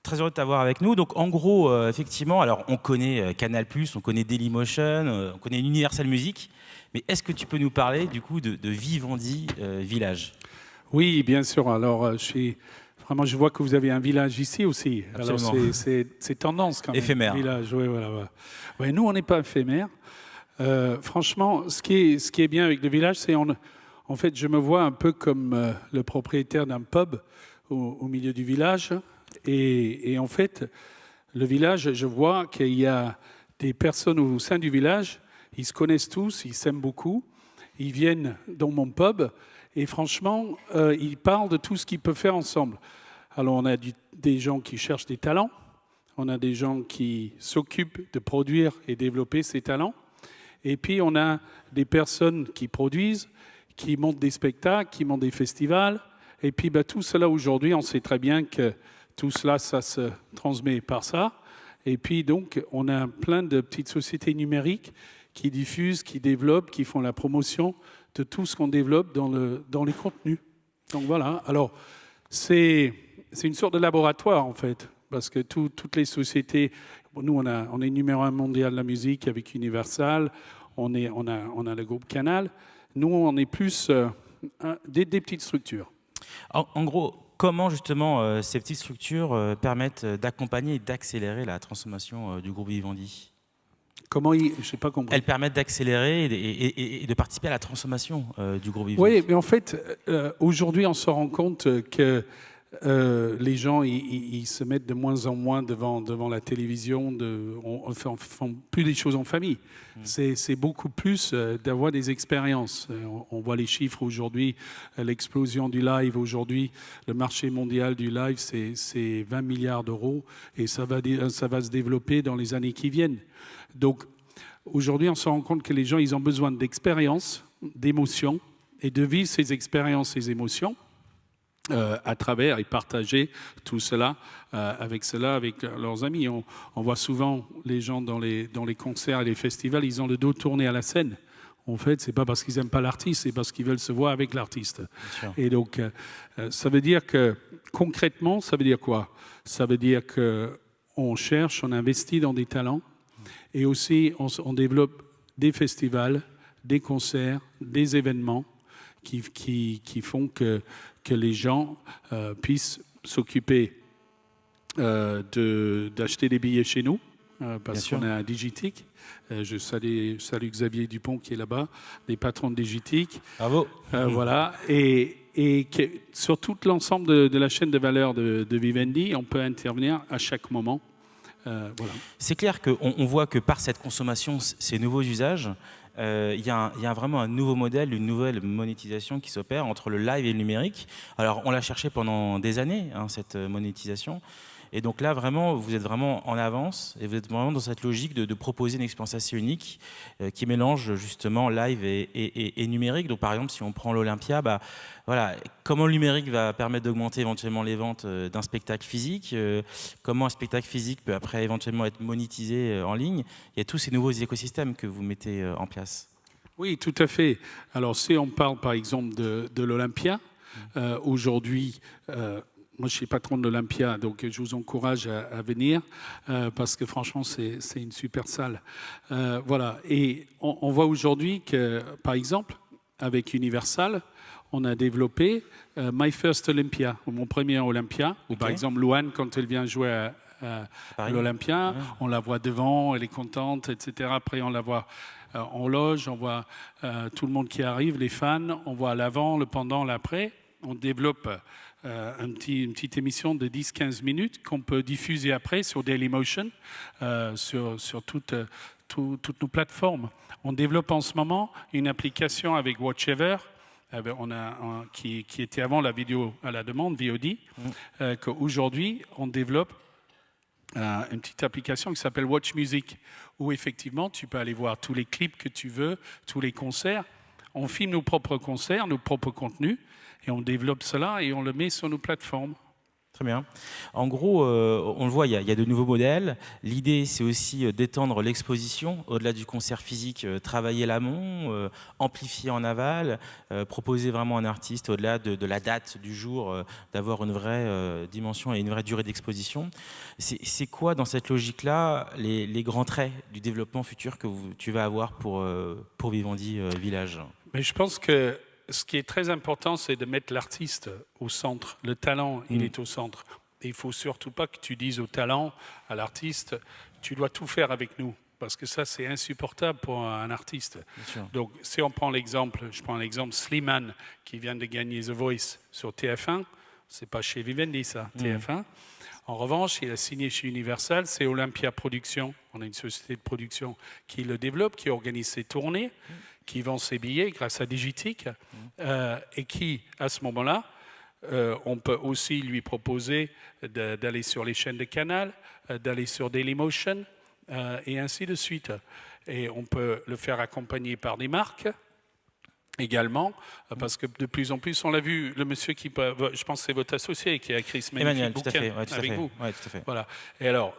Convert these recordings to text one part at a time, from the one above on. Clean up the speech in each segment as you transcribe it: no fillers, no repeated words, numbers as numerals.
très heureux de t'avoir avec nous. Donc, en gros, effectivement, alors on connaît Canal+, on connaît Dailymotion, on connaît Universal Music, mais est-ce que tu peux nous parler du coup de Vivendi Village? Oui, bien sûr. Alors, vraiment, je vois que vous avez un village ici aussi. Absolument. Alors, c'est tendance quand même. Éphémère. Village, oui, voilà. Voilà. Ouais, nous, on n'est pas éphémère. Franchement, ce qui est bien avec le village, c'est en fait, je me vois un peu comme le propriétaire d'un pub au milieu du village. Et en fait, le village, je vois qu'il y a des personnes au sein du village, ils se connaissent tous, ils s'aiment beaucoup, ils viennent dans mon pub et franchement, ils parlent de tout ce qu'ils peuvent faire ensemble. Alors, on a des gens qui cherchent des talents, on a des gens qui s'occupent de produire et développer ces talents, et puis on a des personnes qui produisent, qui montent des spectacles, qui montent des festivals, et puis tout cela aujourd'hui, on sait très bien que tout cela, ça se transmet par ça. Et puis donc, on a plein de petites sociétés numériques qui diffusent, qui développent, qui font la promotion de tout ce qu'on développe dans les contenus. Donc voilà. Alors, c'est une sorte de laboratoire en fait, parce que toutes les sociétés, nous on est numéro 1 mondial de la musique avec Universal, on a le groupe Canal. Nous, on est plus des petites structures. En gros, comment justement ces petites structures permettent d'accompagner et d'accélérer la transformation du groupe Vivendi? Comment je n'ai pas compris. Elles permettent d'accélérer et de participer à la transformation du groupe Vivendi. Oui, mais en fait, aujourd'hui, on se rend compte que les gens, ils se mettent de moins en moins devant la télévision. On ne fait plus les choses en famille. C'est beaucoup plus d'avoir des expériences. On voit les chiffres aujourd'hui, l'explosion du live aujourd'hui, le marché mondial du live, c'est 20 milliards d'euros et ça va se développer dans les années qui viennent. Donc, aujourd'hui, on se rend compte que les gens, ils ont besoin d'expérience, d'émotions et de vivre ces expériences, ces émotions. À travers et partager tout cela avec leurs amis. On voit souvent les gens dans les concerts et les festivals, ils ont le dos tourné à la scène. En fait, c'est pas parce qu'ils n'aiment pas l'artiste, c'est parce qu'ils veulent se voir avec l'artiste. Et donc, ça veut dire que, concrètement, ça veut dire quoi? Ça veut dire qu'on cherche, on investit dans des talents et aussi on développe des festivals, des concerts, des événements qui font que les gens puissent s'occuper d'acheter des billets chez nous, parce qu'on a un Digitic. Je salue Xavier Dupont qui est là-bas, les patrons de Digitic. Bravo. Voilà. Et sur tout l'ensemble de la chaîne de valeur de Vivendi, on peut intervenir à chaque moment. Voilà. C'est clair qu'on voit que par cette consommation, ces nouveaux usages, il y a vraiment un nouveau modèle, une nouvelle monétisation qui s'opère entre le live et le numérique. Alors, on l'a cherché pendant des années, cette monétisation. Et donc là, vraiment, vous êtes vraiment en avance et vous êtes vraiment dans cette logique de proposer une expérience assez unique qui mélange justement live et numérique. Donc par exemple, si on prend l'Olympia, voilà, comment le numérique va permettre d'augmenter éventuellement les ventes d'un spectacle physique, comment un spectacle physique peut après éventuellement être monétisé en ligne. Il y a tous ces nouveaux écosystèmes que vous mettez en place. Oui, tout à fait. Alors si on parle par exemple de l'Olympia, aujourd'hui, moi, je suis patron de l'Olympia, donc je vous encourage à venir parce que franchement, c'est une super salle. Voilà. Et on voit aujourd'hui que, par exemple, avec Universal, on a développé My First Olympia, ou mon premier Olympia. Ou par exemple, Louane, quand elle vient jouer à l'Olympia, on la voit devant, elle est contente, etc. Après, on la voit en loge, on voit tout le monde qui arrive, les fans, on voit l'avant, le pendant, l'après. On développe une petite émission de 10-15 minutes qu'on peut diffuser après sur Dailymotion, sur toutes nos plateformes. On développe en ce moment une application avec Watchever, qui était avant la vidéo à la demande, VOD, qu'aujourd'hui on développe une petite application qui s'appelle Watch Music, où effectivement tu peux aller voir tous les clips que tu veux, tous les concerts. On filme nos propres concerts, nos propres contenus, et on développe cela et on le met sur nos plateformes. Très bien. En gros, on le voit, il y a de nouveaux modèles. L'idée, c'est aussi d'étendre l'exposition au-delà du concert physique, travailler l'amont, amplifier en aval, proposer vraiment à un artiste, au-delà de la date du jour, d'avoir une vraie dimension et une vraie durée d'exposition. C'est quoi, dans cette logique-là, les grands traits du développement futur que tu vas avoir pour Vivendi Village? Mais je pense que ce qui est très important, c'est de mettre l'artiste au centre. Le talent, il est au centre. Et il ne faut surtout pas que tu dises au talent, à l'artiste, tu dois tout faire avec nous. Parce que ça, c'est insupportable pour un artiste. Donc, si on prend l'exemple, je prends l'exemple Slimane, qui vient de gagner The Voice sur TF1. C'est pas chez Vivendi, ça, TF1. En revanche, il a signé chez Universal, c'est Olympia Productions. On a une société de production qui le développe, qui organise ses tournées, qui vend ses billets grâce à Digitic, et qui, à ce moment-là, on peut aussi lui proposer d'aller sur les chaînes de Canal, d'aller sur Dailymotion, et ainsi de suite. Et on peut le faire accompagner par des marques, également, parce que de plus en plus, on l'a vu, le monsieur qui, je pense que c'est votre associé qui a écrit ce magnifique bouquin avec vous. Ouais, tout à fait. Voilà. Et alors,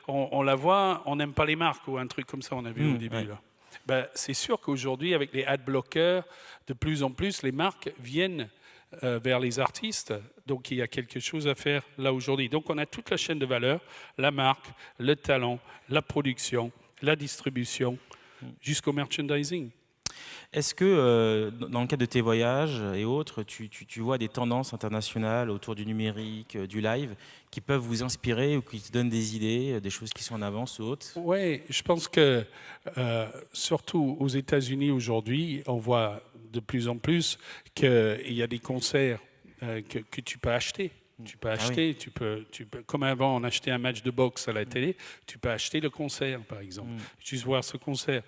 on la voit, on n'aime pas les marques ou un truc comme ça, on a vu au début. Là. Ben, c'est sûr qu'aujourd'hui, avec les ad-blockers, de plus en plus, les marques viennent vers les artistes. Donc, il y a quelque chose à faire là aujourd'hui. Donc, on a toute la chaîne de valeur, la marque, le talent, la production, la distribution, jusqu'au merchandising. Est-ce que, dans le cadre de tes voyages et autres, tu vois des tendances internationales autour du numérique, du live, qui peuvent vous inspirer ou qui te donnent des idées, des choses qui sont en avance ou autres? Oui, je pense que, surtout aux États-Unis aujourd'hui, on voit de plus en plus qu'il y a des concerts que tu peux acheter. Tu peux acheter, tu peux, comme avant on achetait un match de boxe à la télé, tu peux acheter le concert par exemple, juste voir ce concert.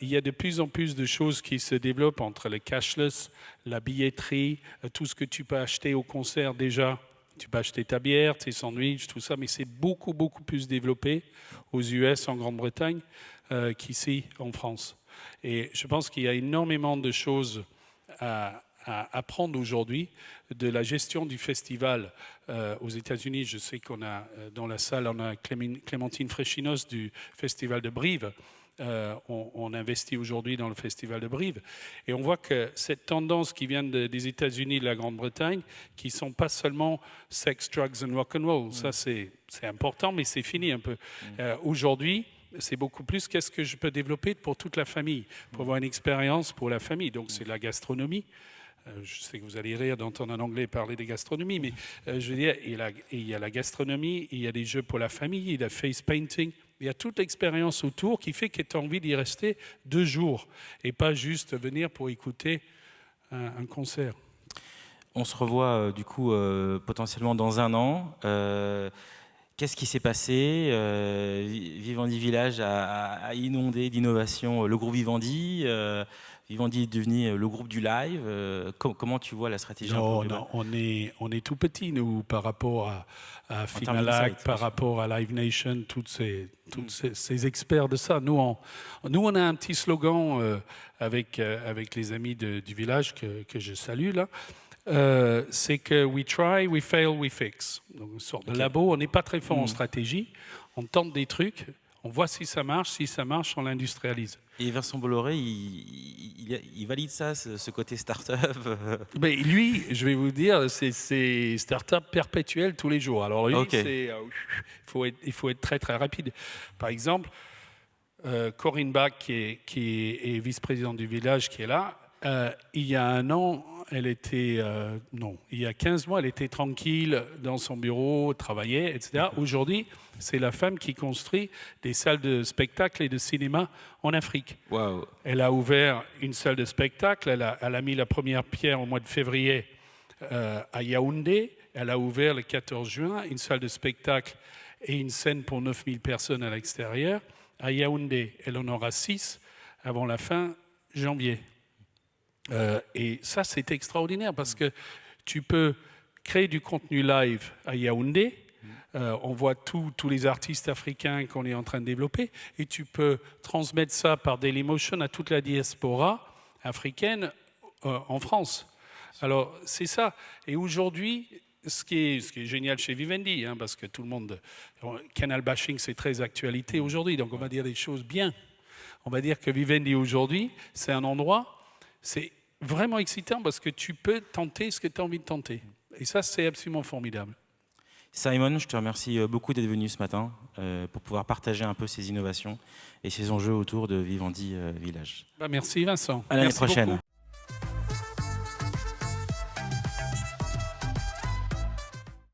Il y a de plus en plus de choses qui se développent entre le cashless, la billetterie, tout ce que tu peux acheter au concert déjà. Tu peux acheter ta bière, tes sandwichs, tout ça, mais c'est beaucoup, beaucoup plus développé aux US, en Grande-Bretagne, qu'ici en France. Et je pense qu'il y a énormément de choses à apprendre aujourd'hui de la gestion du festival aux États-Unis. Je sais qu'on a dans la salle, on a Clémentine Fréchinos du Festival de Brive. On investit aujourd'hui dans le Festival de Brive. Et on voit que cette tendance qui vient des États-Unis, de la Grande-Bretagne, qui ne sont pas seulement sex, drugs and rock'n'roll. Ça, c'est important, mais c'est fini un peu. Aujourd'hui, c'est beaucoup plus qu'est-ce que je peux développer pour toute la famille, pour avoir une expérience pour la famille. Donc, c'est la gastronomie. Je sais que vous allez rire d'entendre un Anglais parler de gastronomie, mais je veux dire, il y a la gastronomie, il y a des jeux pour la famille, il y a face painting, il y a toute l'expérience autour qui fait que tu as envie d'y rester 2 jours et pas juste venir pour écouter un concert. On se revoit du coup potentiellement dans 1 an. Qu'est-ce qui s'est passé? Vivendi Village a inondé d'innovation le groupe Vivendi. Vivendi est devenu le groupe du live. Comment tu vois la stratégie? Non, on est tout petit, nous, par rapport à Finalac, par rapport à Live Nation, tous ces experts de ça. Nous, on a un petit slogan avec les amis du village que je salue, là. C'est que we try, we fail, we fix. Donc, une sorte de labo. On n'est pas très fort en stratégie. On tente des trucs. On voit si ça marche. Si ça marche, on l'industrialise. Et Vincent Bolloré, il valide ça, ce côté start-up? Mais lui, je vais vous dire, c'est start-up perpétuel tous les jours. Alors lui, il faut être très très rapide. Par exemple, Corinne Bach, qui est vice-présidente du village, qui est là, il y a 1 an, il y a 15 mois, elle était tranquille dans son bureau, travaillait, etc. Aujourd'hui, c'est la femme qui construit des salles de spectacle et de cinéma en Afrique. Wow. Elle a ouvert une salle de spectacle, elle a mis la première pierre au mois de février à Yaoundé. Elle a ouvert le 14 juin une salle de spectacle et une scène pour 9000 personnes à l'extérieur à Yaoundé. Elle en aura 6 avant la fin janvier. Et ça, c'est extraordinaire parce que tu peux créer du contenu live à Yaoundé. On voit tous les artistes africains qu'on est en train de développer et tu peux transmettre ça par Dailymotion à toute la diaspora africaine en France. Alors, c'est ça. Et aujourd'hui, ce qui est génial chez Vivendi, hein, parce que tout le monde... Canal bashing, c'est très actualité aujourd'hui, donc on va dire des choses bien. On va dire que Vivendi aujourd'hui, c'est un endroit, c'est vraiment excitant parce que tu peux tenter ce que tu as envie de tenter. Et ça, c'est absolument formidable. Simon, je te remercie beaucoup d'être venu ce matin pour pouvoir partager un peu ces innovations et ces enjeux autour de Vivendi Village. Merci Vincent. À l'année Merci prochaine. beaucoup.